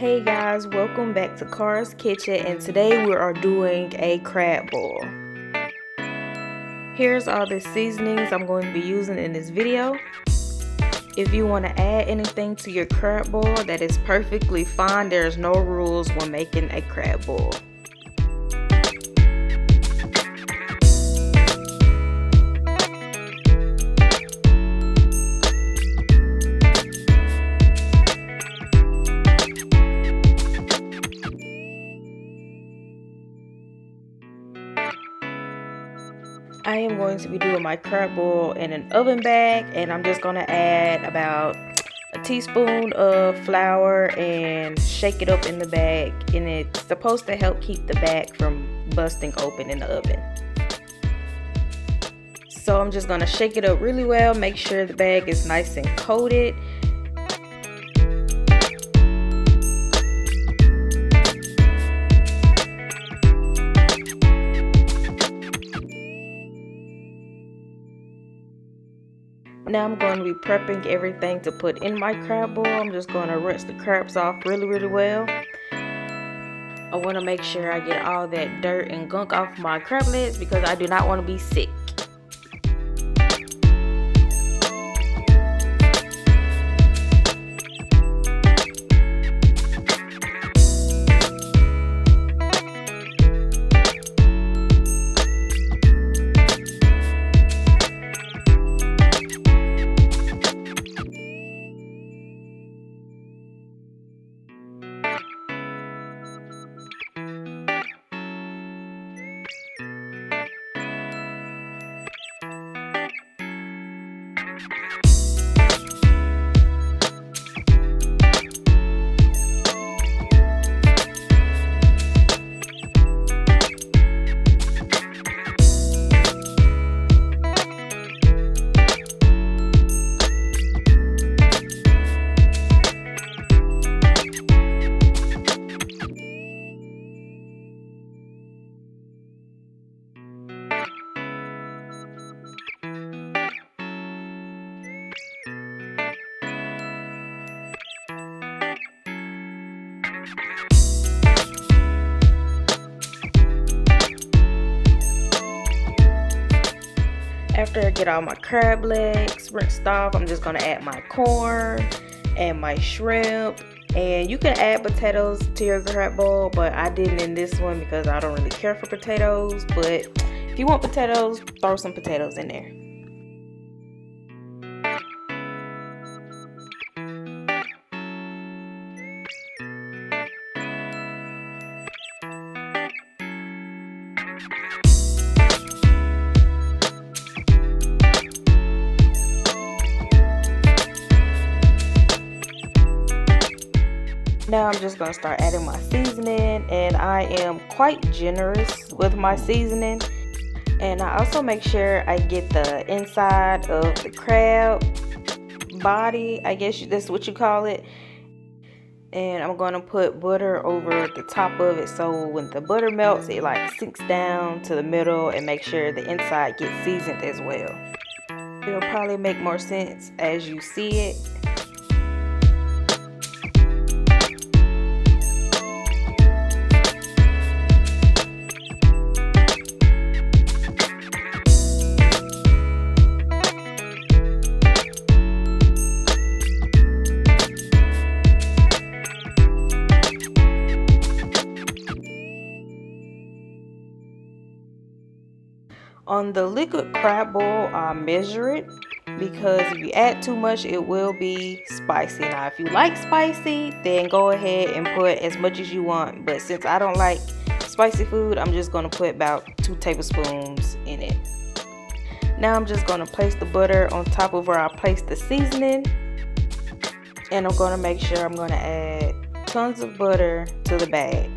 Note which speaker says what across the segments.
Speaker 1: Hey guys, welcome back to Qara's Kitchen, and today we are doing a crab boil. Here's all the seasonings I'm going to be using in this video. If you want to add anything to your crab boil, that is perfectly fine. There's no rules when making a crab boil. I am going to be doing my crab boil in an oven bag, and I'm just going to add about a teaspoon of flour and shake it up in the bag, and it's supposed to help keep the bag from busting open in the oven. So I'm just going to shake it up really well, make sure the bag is nice and coated. Now I'm going to be prepping everything to put in my crab boil. I'm just going to rinse the crabs off really well. I want to make sure I get all that dirt and gunk off my crab legs because I do not want to be sick. After I get all my crab legs rinsed off, I'm just going to add my corn and my shrimp. And you can add potatoes to your crab boil, but I didn't in this one because I don't really care for potatoes. But if you want potatoes, throw some potatoes in there. Now I'm just going to start adding my seasoning, and I am quite generous with my seasoning. And I also make sure I get the inside of the crab body, I guess that's what you call it. And I'm going to put butter over the top of it, so when the butter melts, it like sinks down to the middle and make sure the inside gets seasoned as well. It'll probably make more sense as you see it. On the liquid crab boil, I measure it because if you add too much, it will be spicy. Now, if you like spicy, then go ahead and put as much as you want. But since I don't like spicy food, I'm just going to put about 2 tablespoons in it. Now I'm just going to place the butter on top of where I placed the seasoning. And I'm going to make sure I'm going to add tons of butter to the bag.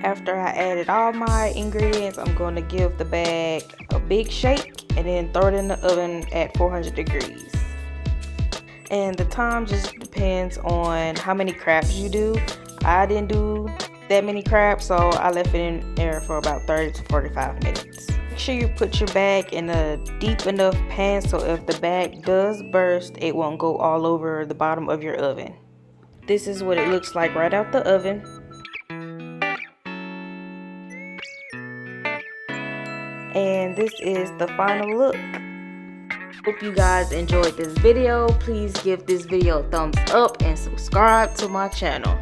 Speaker 1: After I added all my ingredients, I'm going to give the bag a big shake and then throw it in the oven at 400 degrees. And the time just depends on how many crabs you do. I didn't do that many crabs, so I left it in there for about 30 to 45 minutes. Make sure you put your bag in a deep enough pan so if the bag does burst, it won't go all over the bottom of your oven. This is what it looks like right out the oven. And this is the final look. Hope you guys enjoyed this video. Please give this video a thumbs up and subscribe to my channel.